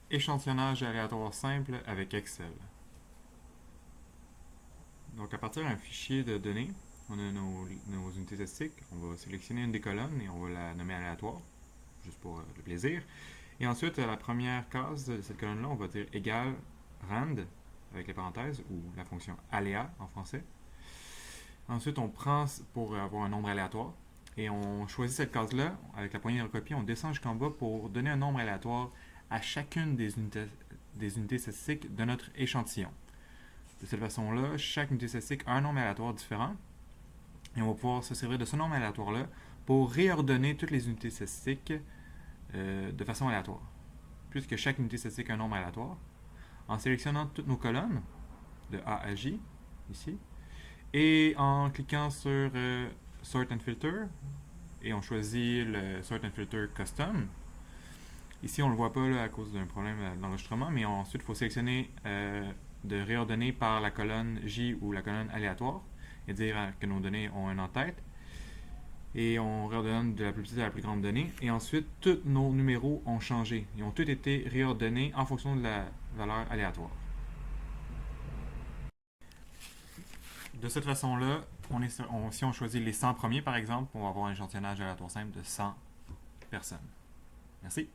Échantillonnage aléatoire simple avec Excel. Donc, à partir d'un fichier de données, on a nos unités statistiques. On va sélectionner une des colonnes et on va la nommer aléatoire, juste pour le plaisir. Et ensuite, à la première case de cette colonne-là, on va dire égal rand, avec les parenthèses, ou la fonction aléa en français. Ensuite, on prend pour avoir un nombre aléatoire et on choisit cette case-là. Avec la poignée de recopier, on descend jusqu'en bas pour donner un nombre aléatoire à chacune des unités statistiques de notre échantillon. De cette façon-là, chaque unité statistique a un nombre aléatoire différent et on va pouvoir se servir de ce nombre aléatoire-là pour réordonner toutes les unités statistiques de façon aléatoire. Puisque chaque unité statistique a un nombre aléatoire, en sélectionnant toutes nos colonnes de A à J, ici, et en cliquant sur Sort and Filter, et on choisit le Sort and Filter Custom. Ici, on ne le voit pas là, à cause d'un problème d'enregistrement, mais ensuite, il faut sélectionner de réordonner par la colonne J ou la colonne aléatoire et dire que nos données ont un en-tête. Et on réordonne de la plus petite à la plus grande donnée. Et ensuite, tous nos numéros ont changé. Ils ont tous été réordonnés en fonction de la valeur aléatoire. De cette façon-là, si on choisit les 100 premiers, par exemple, on va avoir un échantillonnage aléatoire simple de 100 personnes. Merci.